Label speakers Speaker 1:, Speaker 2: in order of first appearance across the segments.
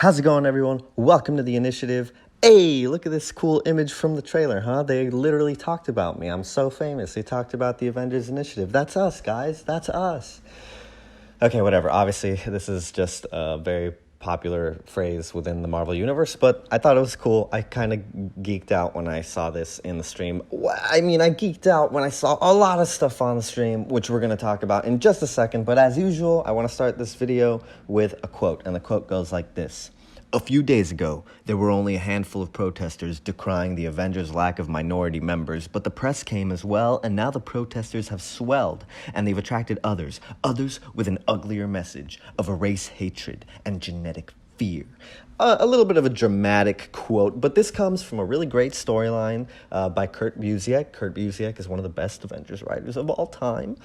Speaker 1: How's it going, everyone? Welcome to the initiative. Hey, look at this cool image from the trailer, huh? They literally talked about me. I'm so famous. They talked about the Avengers initiative. That's us, guys. That's us. Okay, whatever. Obviously, this is just a very popular phrase within the Marvel Universe, but I thought it was cool. I kind of geeked out when I saw this in the stream. I geeked out when I saw a lot of stuff on the stream, which we're going to talk about in just a second. But as usual, I want to start this video with a quote, and the quote goes like this. A few days ago, there were only a handful of protesters decrying the Avengers' lack of minority members, but the press came as well, and now the protesters have swelled, and they've attracted others with an uglier message of a race hatred and genetic fear. A little bit of a dramatic quote, but this comes from a really great storyline by Kurt Busiek. Kurt Busiek is one of the best Avengers writers of all time,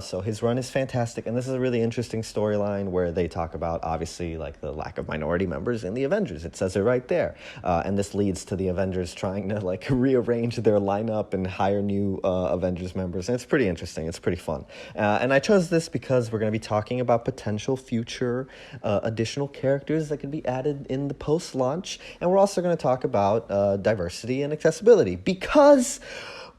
Speaker 1: so his run is fantastic, and this is a really interesting storyline where they talk about, obviously, like the lack of minority members in the Avengers. It says it right there, and this leads to the Avengers trying to like rearrange their lineup and hire new Avengers members, and it's pretty interesting. It's pretty fun, and I chose this because we're going to be talking about potential future additional characters that could be added in the post-launch, and we're also going to talk about diversity and accessibility, because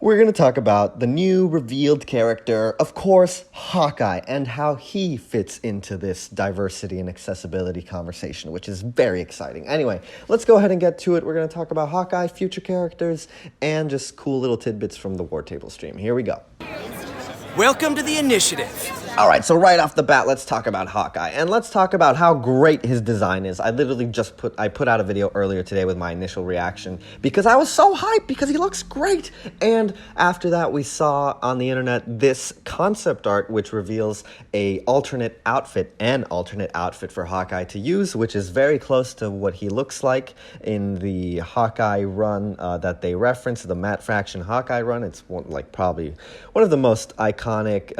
Speaker 1: we're going to talk about the new revealed character, of course, Hawkeye, and how he fits into this diversity and accessibility conversation, which is very exciting. Anyway, let's go ahead and get to it. We're going to talk about Hawkeye, future characters, and just cool little tidbits from the War Table stream. Here we go.
Speaker 2: Welcome to the initiative.
Speaker 1: All right, so right off the bat, let's talk about Hawkeye, and let's talk about how great his design is. I literally I put out a video earlier today with my initial reaction because I was so hyped because he looks great. And after that, we saw on the internet this concept art which reveals an alternate outfit for Hawkeye to use, which is very close to what he looks like in the Hawkeye run that they reference, the Matt Fraction Hawkeye run. It's probably one of the most iconic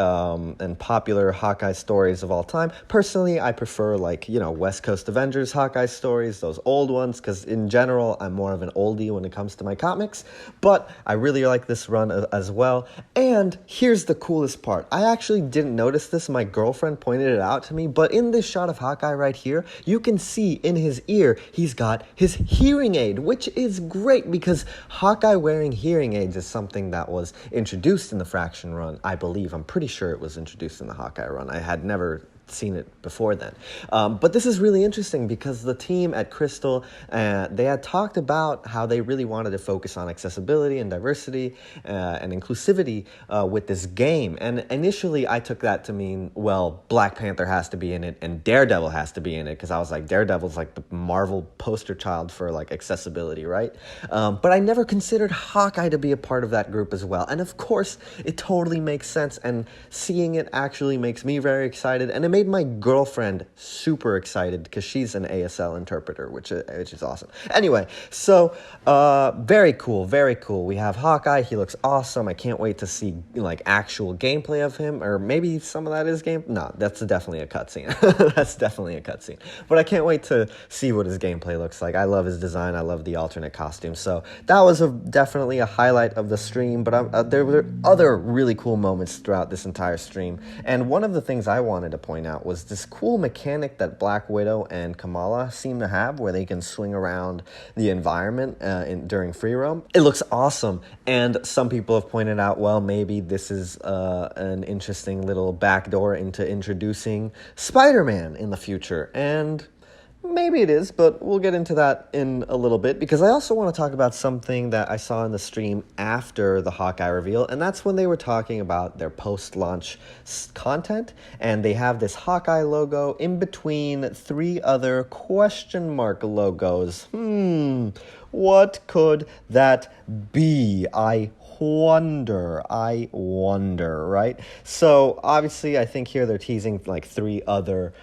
Speaker 1: and popular Hawkeye stories of all time. Personally, I prefer West Coast Avengers Hawkeye stories, those old ones, because in general, I'm more of an oldie when it comes to my comics, but I really like this run as well. And here's the coolest part. I actually didn't notice this. My girlfriend pointed it out to me, but in this shot of Hawkeye right here, you can see in his ear, he's got his hearing aid, which is great because Hawkeye wearing hearing aids is something that was introduced in the Fraction run, I believe. I'm pretty sure it was introduced in the Hawkeye run. I had never seen it before then. But this is really interesting because the team at Crystal, they had talked about how they really wanted to focus on accessibility and diversity and inclusivity with this game. And initially, I took that to mean, well, Black Panther has to be in it and Daredevil has to be in it, because I was like, Daredevil's like the Marvel poster child for like accessibility, right? But I never considered Hawkeye to be a part of that group as well. And of course, it totally makes sense, and seeing it actually makes me very excited, and it made my girlfriend super excited because she's an ASL interpreter, which is awesome. Anyway, so very cool, very cool. We have Hawkeye. He looks awesome. I can't wait to see like actual gameplay of him, or maybe some of that is game. No, that's definitely a cutscene. That's definitely a cutscene. But I can't wait to see what his gameplay looks like. I love his design. I love the alternate costume. So that was definitely a highlight of the stream. But there were other really cool moments throughout this entire stream, and one of the things I wanted to point out was this cool mechanic that Black Widow and Kamala seem to have, where they can swing around the environment during free roam. It looks awesome, and some people have pointed out, well, maybe this is an interesting little backdoor into introducing Spider-Man in the future, and maybe it is, but we'll get into that in a little bit, because I also want to talk about something that I saw in the stream after the Hawkeye reveal, and that's when they were talking about their post-launch content, and they have this Hawkeye logo in between three other question mark logos. What could that be? I wonder, right? So obviously, I think here they're teasing like three other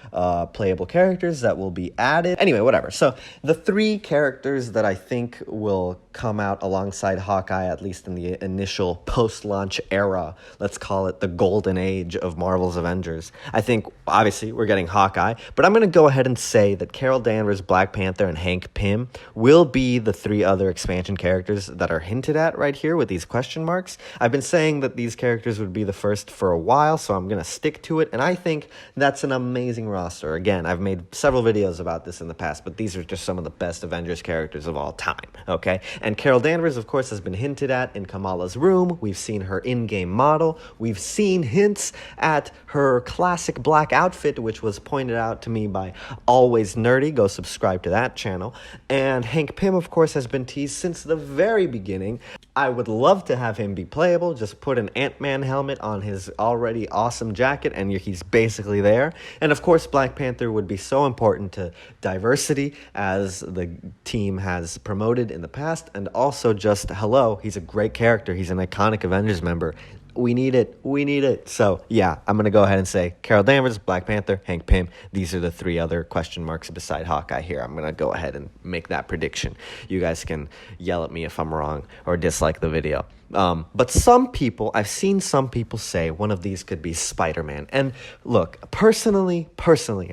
Speaker 1: playable characters that will be added. Anyway, whatever. So the three characters that I think will come out alongside Hawkeye, at least in the initial post-launch era, let's call it the golden age of Marvel's Avengers. I think, obviously, we're getting Hawkeye, but I'm going to go ahead and say that Carol Danvers, Black Panther, and Hank Pym will be the three other expansion characters that are hinted at right here with these questions question marks. I've been saying that these characters would be the first for a while, so I'm going to stick to it, and I think that's an amazing roster. Again, I've made several videos about this in the past, but these are just some of the best Avengers characters of all time, okay? And Carol Danvers, of course, has been hinted at in Kamala's room. We've seen her in-game model. We've seen hints at her classic black outfit, which was pointed out to me by Always Nerdy. Go subscribe to that channel. And Hank Pym, of course, has been teased since the very beginning. I would love to have him be playable. Just put an Ant-Man helmet on his already awesome jacket and he's basically there. And of course, Black Panther would be so important to diversity, as the team has promoted in the past. And also just, hello, he's a great character. He's an iconic Avengers member. We need it. We need it. So, yeah, I'm going to go ahead and say Carol Danvers, Black Panther, Hank Pym. These are the three other question marks beside Hawkeye here. I'm going to go ahead and make that prediction. You guys can yell at me if I'm wrong or dislike the video. But some people, I've seen some people say one of these could be Spider-Man. And look, personally,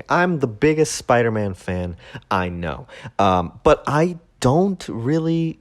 Speaker 1: I'm the biggest Spider-Man fan I know. But I don't really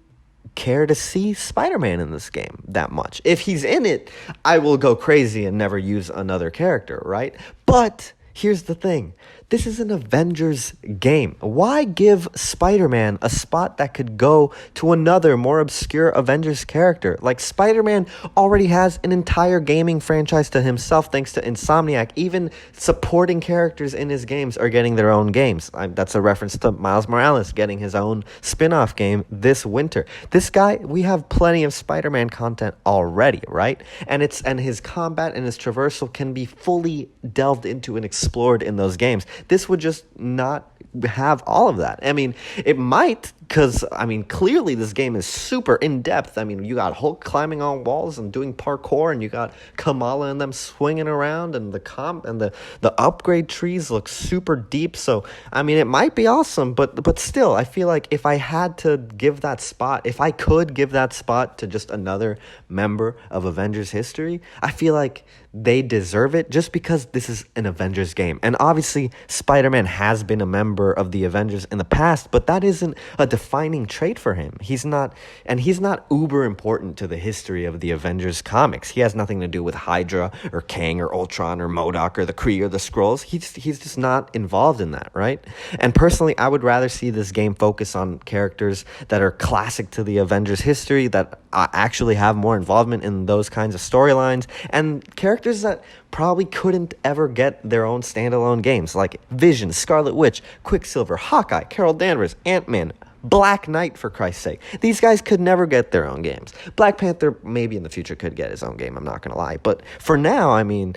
Speaker 1: care to see Spider-Man in this game that much. If he's in it, I will go crazy and never use another character, right? But here's the thing. This is an Avengers game. Why give Spider-Man a spot that could go to another more obscure Avengers character? Like, Spider-Man already has an entire gaming franchise to himself thanks to Insomniac. Even supporting characters in his games are getting their own games. That's a reference to Miles Morales getting his own spin-off game this winter. This guy, we have plenty of Spider-Man content already, right? And his combat and his traversal can be fully delved into and explored in those games. This would just not have all of that. I mean, it might, because, I mean, clearly this game is super in-depth. I mean, you got Hulk climbing on walls and doing parkour, and you got Kamala and them swinging around, and the upgrade trees look super deep. So, I mean, it might be awesome, but still, I feel like if I had to give that spot, if I could give that spot to just another member of Avengers history, I feel like they deserve it just because this is an Avengers game. And obviously, Spider-Man has been a member of the Avengers in the past, but that isn't a defining trait for him. He's not uber important to the history of the Avengers comics. He has nothing to do with Hydra or Kang or Ultron or MODOK or the Kree or the Skrulls. He's just not involved in that, right? And personally, I would rather see this game focus on characters that are classic to the Avengers history, that actually have more involvement in those kinds of storylines, and characters that probably couldn't ever get their own standalone games, like Vision, Scarlet Witch, Quicksilver, Hawkeye, Carol Danvers, Ant-Man, Black Knight, for Christ's sake. These guys could never get their own games. Black Panther maybe in the future could get his own game, I'm not going to lie. But for now, I mean,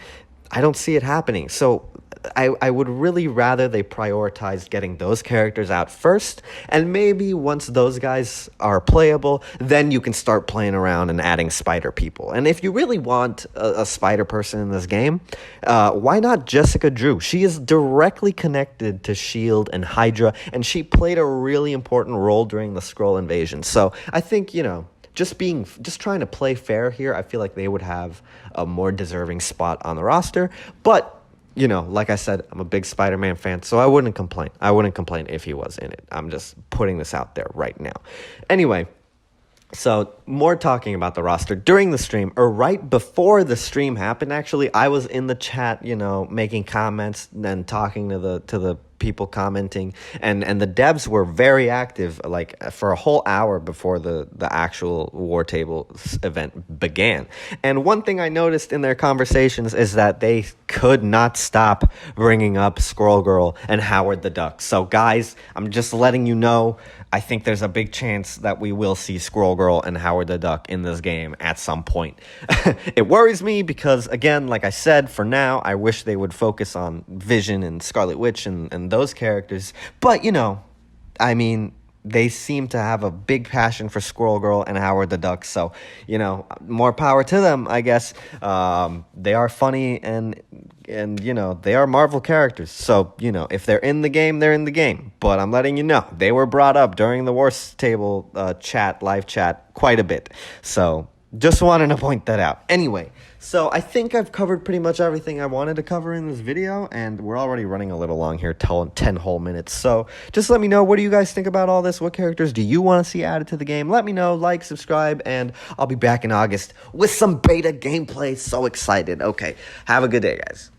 Speaker 1: I don't see it happening. So I would really rather they prioritize getting those characters out first, and maybe once those guys are playable, then you can start playing around and adding spider people. And if you really want a spider person in this game, why not Jessica Drew? She is directly connected to S.H.I.E.L.D. and Hydra, and she played a really important role during the Skrull invasion. So I think, just trying to play fair here, I feel like they would have a more deserving spot on the roster. But like I said, I'm a big Spider-Man fan, so I wouldn't complain. I wouldn't complain if he was in it. I'm just putting this out there right now. Anyway, so more talking about the roster during the stream, or right before the stream happened, actually, I was in the chat, making comments and talking to the people commenting, and the devs were very active, like for a whole hour before the actual War Table event began. And one thing I noticed in their conversations is that they could not stop bringing up Squirrel Girl and Howard the Duck. So guys, I'm just letting you know, I think there's a big chance that we will see Squirrel Girl and Howard the Duck in this game at some point. It worries me because, again, like I said, for now, I wish they would focus on Vision and Scarlet Witch and those characters. But, I mean, they seem to have a big passion for Squirrel Girl and Howard the Duck. So, more power to them, I guess. They are funny and they are Marvel characters. So, if they're in the game, they're in the game. But I'm letting you know, they were brought up during the Wars Table live chat, quite a bit. So, just wanted to point that out. Anyway, So I think I've covered pretty much everything I wanted to cover in this video, and we're already running a little long here, 10 whole minutes. So just let me know, what do you guys think about all this? What characters do you want to see added to the game? Let me know, like, subscribe, and I'll be back in August with some beta gameplay. So excited. Okay, have a good day, guys.